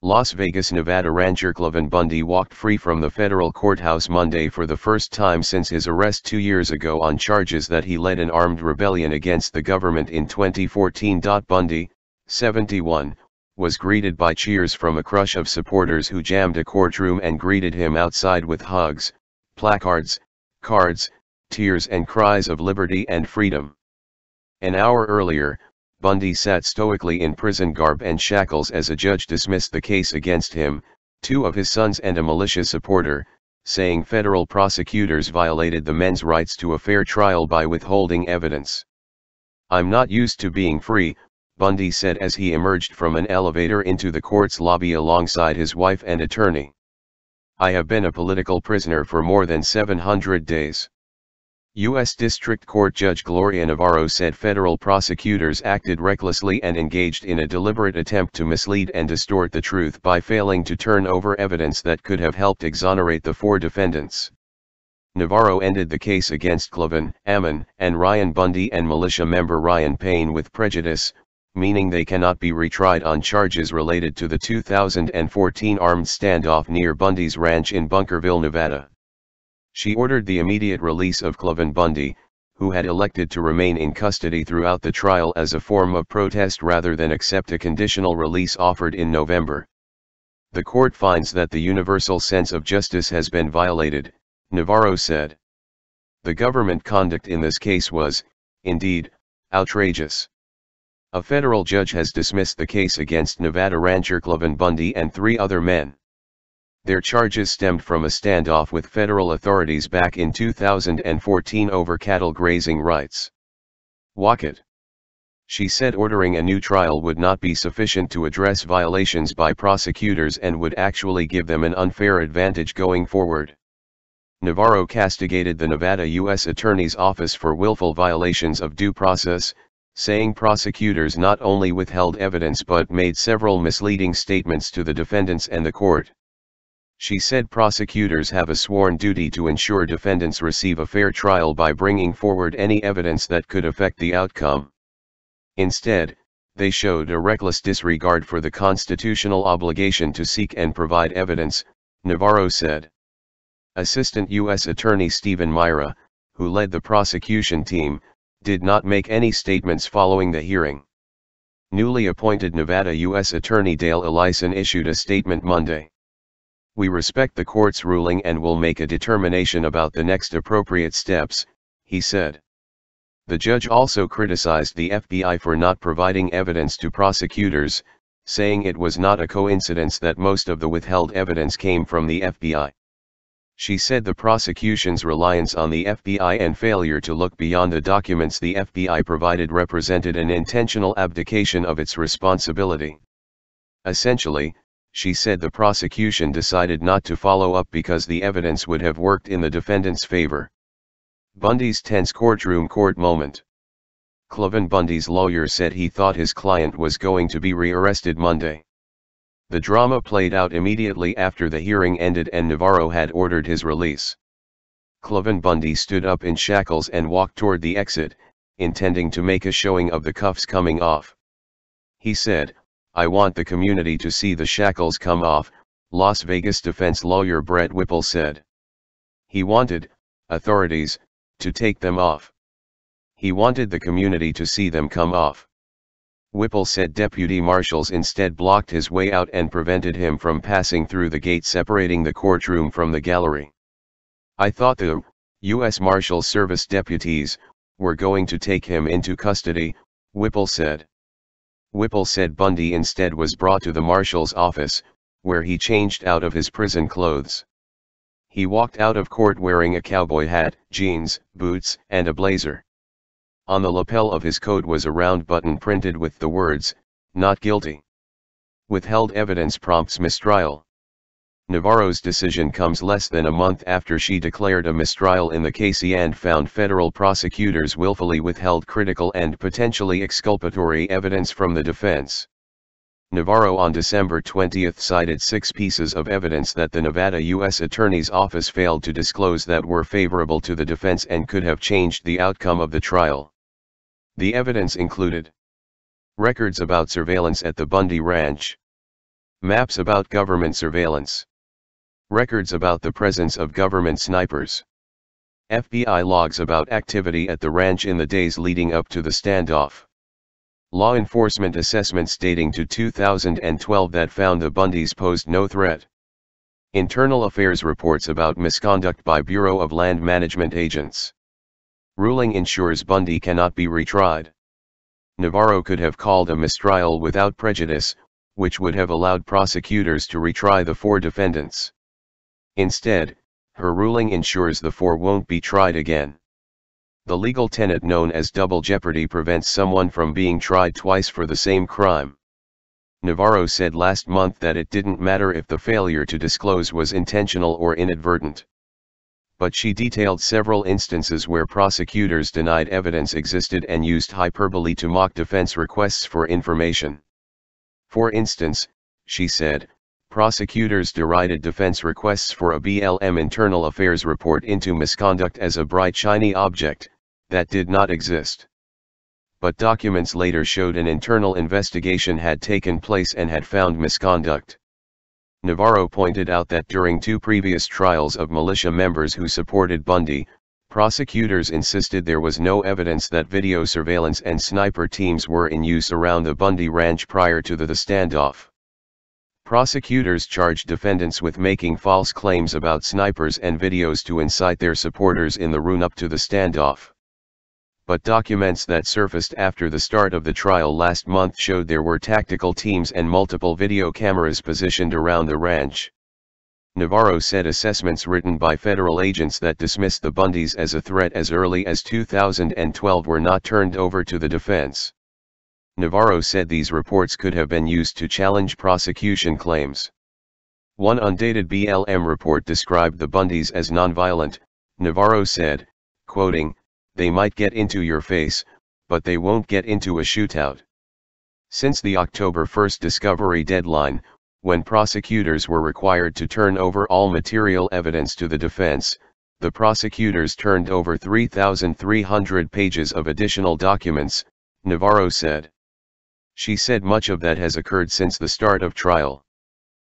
Las Vegas, Nevada rancher Cliven Bundy walked free from the federal courthouse Monday for the first time since his arrest 2 years ago on charges that he led an armed rebellion against the government in 2014. Bundy, 71, was greeted by cheers from a crush of supporters who jammed a courtroom and greeted him outside with hugs, placards, cards, tears and cries of liberty and freedom. An hour earlier, Bundy sat stoically in prison garb and shackles as a judge dismissed the case against him, 2 of his sons and a militia supporter, saying federal prosecutors violated the men's rights to a fair trial by withholding evidence. "I'm not used to being free," Bundy said as he emerged from an elevator into the court's lobby alongside his wife and attorney. "I have been a political prisoner for more than 700 days. U.S. District Court Judge Gloria Navarro said federal prosecutors acted recklessly and engaged in a deliberate attempt to mislead and distort the truth by failing to turn over evidence that could have helped exonerate the 4 defendants. Navarro ended the case against Cliven, Ammon, and Ryan Bundy and militia member Ryan Payne with prejudice, meaning they cannot be retried on charges related to the 2014 armed standoff near Bundy's Ranch in Bunkerville, Nevada. She ordered the immediate release of Cliven Bundy, who had elected to remain in custody throughout the trial as a form of protest rather than accept a conditional release offered in November. "The court finds that the universal sense of justice has been violated," Navarro said. "The government conduct in this case was, indeed, outrageous. A federal judge has dismissed the case against Nevada rancher Cliven Bundy and 3 other men. Their charges stemmed from a standoff with federal authorities back in 2014 over cattle grazing rights. Walk it," she said. Ordering a new trial would not be sufficient to address violations by prosecutors and would actually give them an unfair advantage going forward. Navarro castigated the Nevada U.S. Attorney's Office for willful violations of due process, saying prosecutors not only withheld evidence but made several misleading statements to the defendants and the court. She said prosecutors have a sworn duty to ensure defendants receive a fair trial by bringing forward any evidence that could affect the outcome. Instead, they showed a reckless disregard for the constitutional obligation to seek and provide evidence, Navarro said. Assistant U.S. Attorney Stephen Myra, who led the prosecution team, did not make any statements following the hearing. Newly appointed Nevada U.S. Attorney Dale Ellison issued a statement Monday. "We respect the court's ruling and will make a determination about the next appropriate steps," he said. The judge also criticized the FBI for not providing evidence to prosecutors, saying it was not a coincidence that most of the withheld evidence came from the FBI. She said the prosecution's reliance on the FBI and failure to look beyond the documents the FBI provided represented an intentional abdication of its responsibility. Essentially, she said the prosecution decided not to follow up because the evidence would have worked in the defendant's favor. Bundy's tense courtroom court moment. Cliven Bundy's lawyer said he thought his client was going to be rearrested Monday. The drama played out immediately after the hearing ended and Navarro had ordered his release. Cliven Bundy stood up in shackles and walked toward the exit, intending to make a showing of the cuffs coming off. He said, "I want the community to see the shackles come off," Las Vegas defense lawyer Brett Whipple said. He wanted authorities to take them off. He wanted the community to see them come off. Whipple said deputy marshals instead blocked his way out and prevented him from passing through the gate separating the courtroom from the gallery. "I thought the U.S. Marshals Service deputies were going to take him into custody," Whipple said. Whipple said Bundy instead was brought to the marshal's office, where he changed out of his prison clothes. He walked out of court wearing a cowboy hat, jeans, boots, and a blazer. On the lapel of his coat was a round button printed with the words, "Not guilty." Withheld evidence prompts mistrial. Navarro's decision comes less than a month after she declared a mistrial in the case and found federal prosecutors willfully withheld critical and potentially exculpatory evidence from the defense. Navarro on December 20 cited 6 pieces of evidence that the Nevada U.S. Attorney's Office failed to disclose that were favorable to the defense and could have changed the outcome of the trial. The evidence included records about surveillance at the Bundy Ranch, Maps about government surveillance. Records about the presence of government snipers. FBI logs about activity at the ranch in the days leading up to the standoff. Law enforcement assessments dating to 2012 that found the Bundys posed no threat. Internal affairs reports about misconduct by Bureau of Land Management agents. Ruling ensures Bundy cannot be retried. Navarro could have called a mistrial without prejudice, which would have allowed prosecutors to retry the 4 defendants. Instead, her ruling ensures the 4 won't be tried again. The legal tenet known as double jeopardy prevents someone from being tried twice for the same crime. Navarro said last month that it didn't matter if the failure to disclose was intentional or inadvertent. But she detailed several instances where prosecutors denied evidence existed and used hyperbole to mock defense requests for information. For instance, she said, prosecutors derided defense requests for a BLM internal affairs report into misconduct as a bright shiny object that did not exist. But documents later showed an internal investigation had taken place and had found misconduct. Navarro pointed out that during 2 previous trials of militia members who supported Bundy, prosecutors insisted there was no evidence that video surveillance and sniper teams were in use around the Bundy Ranch prior to the standoff. Prosecutors charged defendants with making false claims about snipers and videos to incite their supporters in the run-up to the standoff. But documents that surfaced after the start of the trial last month showed there were tactical teams and multiple video cameras positioned around the ranch. Navarro said assessments written by federal agents that dismissed the Bundys as a threat as early as 2012 were not turned over to the defense. Navarro said these reports could have been used to challenge prosecution claims. One undated BLM report described the Bundys as nonviolent. Navarro said, quoting, "They might get into your face, but they won't get into a shootout." Since the October 1 discovery deadline, when prosecutors were required to turn over all material evidence to the defense, the prosecutors turned over 3,300 pages of additional documents, Navarro said. She said much of that has occurred since the start of trial.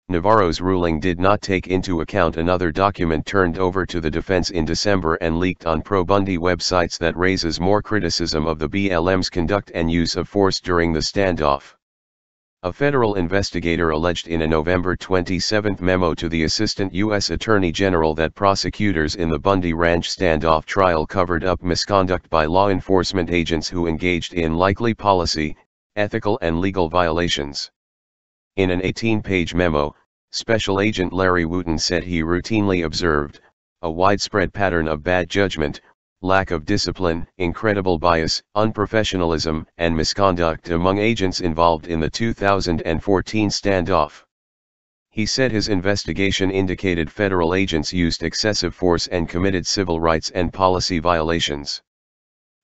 Navarro's ruling did not take into account another document turned over to the defense in December and leaked on pro-Bundy websites that raises more criticism of the BLM's conduct and use of force during the standoff. A federal investigator alleged in a November 27 memo to the Assistant U.S. Attorney General that prosecutors in the Bundy Ranch standoff trial covered up misconduct by law enforcement agents who engaged in likely policy, ethical and legal violations. In an 18-page memo, Special Agent Larry Wooten said he routinely observed a widespread pattern of bad judgment, lack of discipline, incredible bias, unprofessionalism, and misconduct among agents involved in the 2014 standoff. He said his investigation indicated federal agents used excessive force and committed civil rights and policy violations.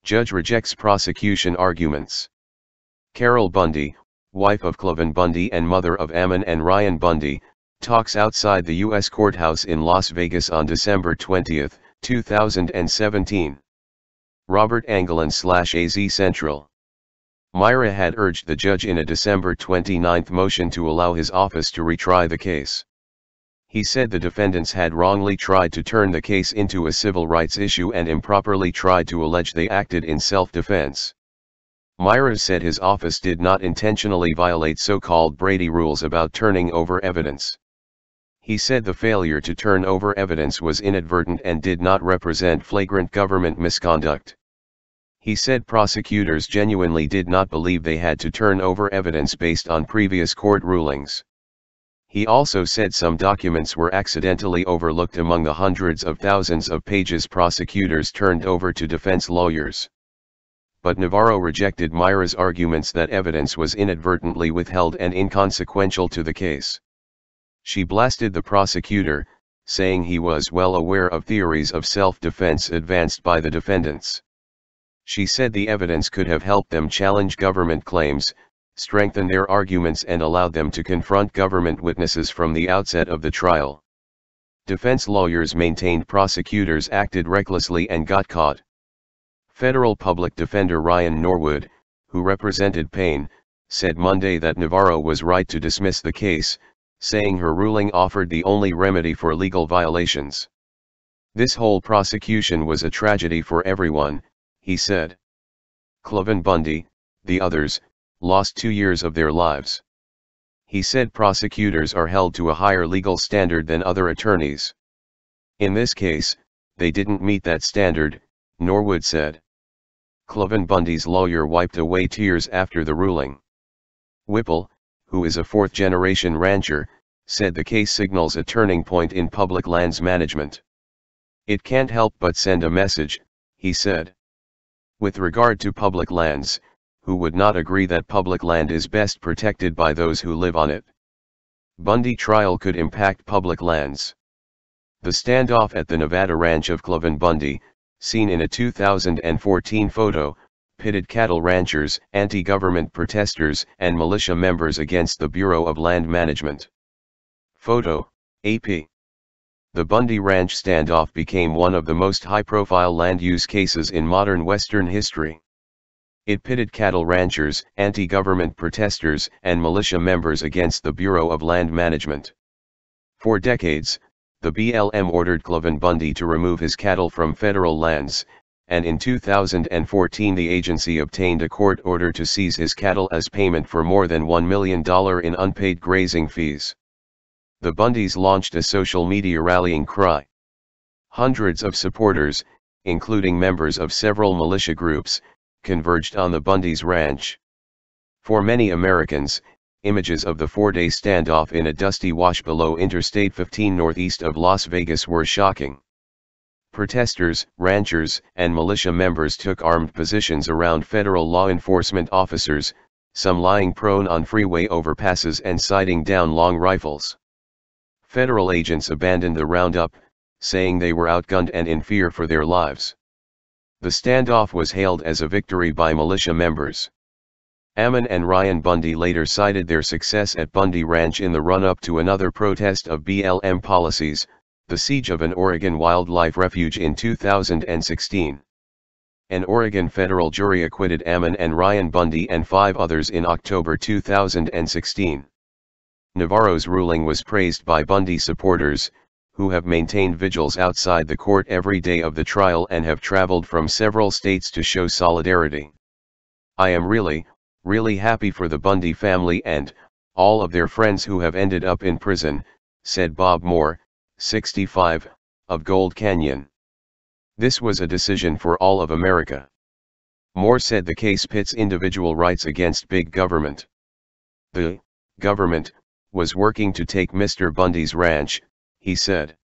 Judge rejects prosecution arguments. Carol Bundy, wife of Cliven Bundy and mother of Ammon and Ryan Bundy, talks outside the U.S. courthouse in Las Vegas on December 20, 2017. Robert Anglin/AZ Central. Myra had urged the judge in a December 29 motion to allow his office to retry the case. He said the defendants had wrongly tried to turn the case into a civil rights issue and improperly tried to allege they acted in self-defense. Myra said his office did not intentionally violate so-called Brady rules about turning over evidence. He said the failure to turn over evidence was inadvertent and did not represent flagrant government misconduct. He said prosecutors genuinely did not believe they had to turn over evidence based on previous court rulings. He also said some documents were accidentally overlooked among the hundreds of thousands of pages prosecutors turned over to defense lawyers. But Navarro rejected Myra's arguments that evidence was inadvertently withheld and inconsequential to the case. She blasted the prosecutor, saying he was well aware of theories of self-defense advanced by the defendants. She said the evidence could have helped them challenge government claims, strengthen their arguments and allowed them to confront government witnesses from the outset of the trial. Defense lawyers maintained prosecutors acted recklessly and got caught. Federal Public Defender Ryan Norwood, who represented Payne, said Monday that Navarro was right to dismiss the case, saying her ruling offered the only remedy for legal violations. "This whole prosecution was a tragedy for everyone," he said. Cliven Bundy, the others, lost 2 years of their lives. He said prosecutors are held to a higher legal standard than other attorneys. In this case, they didn't meet that standard, Norwood said. Cliven Bundy's lawyer wiped away tears after the ruling. Whipple, who is a fourth-generation rancher, said the case signals a turning point in public lands management. "It can't help but send a message," he said. With regard to public lands, who would not agree that public land is best protected by those who live on it? Bundy trial could impact public lands. The standoff at the Nevada ranch of Cliven Bundy, seen in a 2014 photo, pitted cattle ranchers, anti-government protesters, and militia members against the Bureau of Land Management. Photo, AP. The Bundy Ranch standoff became one of the most high-profile land use cases in modern Western history. It pitted cattle ranchers, anti-government protesters, and militia members against the Bureau of Land Management. For decades, the BLM ordered Cliven Bundy to remove his cattle from federal lands, and in 2014 the agency obtained a court order to seize his cattle as payment for more than $1 million in unpaid grazing fees. The Bundys launched a social media rallying cry. Hundreds of supporters, including members of several militia groups, converged on the Bundys' ranch. For many Americans, images of the 4-day standoff in a dusty wash below Interstate 15 northeast of Las Vegas were shocking. Protesters, ranchers, and militia members took armed positions around federal law enforcement officers, some lying prone on freeway overpasses and sighting down long rifles. Federal agents abandoned the roundup, saying they were outgunned and in fear for their lives. The standoff was hailed as a victory by militia members. Ammon and Ryan Bundy later cited their success at Bundy Ranch in the run-up to another protest of BLM policies, the siege of an Oregon wildlife refuge in 2016. An Oregon federal jury acquitted Ammon and Ryan Bundy and 5 others in October 2016. Navarro's ruling was praised by Bundy supporters, who have maintained vigils outside the court every day of the trial and have traveled from several states to show solidarity. "I am really happy for the Bundy family and all of their friends who have ended up in prison," said Bob Moore, 65, of Gold Canyon. "This was a decision for all of America." Moore said the case pits individual rights against big government. "The government was working to take Mr. Bundy's ranch," he said.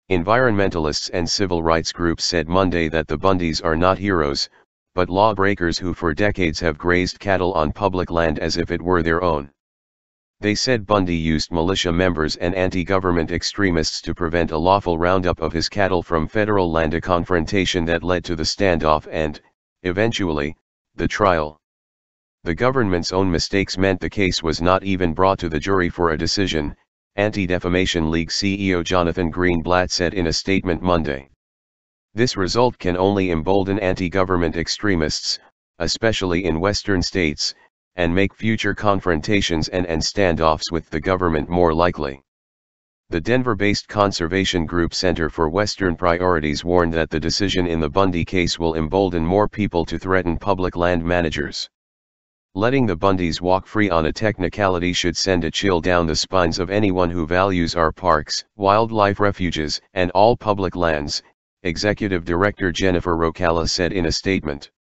Environmentalists and civil rights groups said Monday that the Bundys are not heroes, but lawbreakers who for decades have grazed cattle on public land as if it were their own. They said Bundy used militia members and anti-government extremists to prevent a lawful roundup of his cattle from federal land, a confrontation that led to the standoff and, eventually, the trial. The government's own mistakes meant the case was not even brought to the jury for a decision, Anti-Defamation League CEO Jonathan Greenblatt said in a statement Monday. "This result can only embolden anti-government extremists, especially in western states, and make future confrontations and standoffs with the government more likely." The Denver-based conservation group Center for Western Priorities warned that the decision in the Bundy case will embolden more people to threaten public land managers. Letting the Bundys walk free on a technicality should send a chill down the spines of anyone who values our parks, wildlife refuges, and all public lands, Executive Director Jennifer Rocalla said in a statement.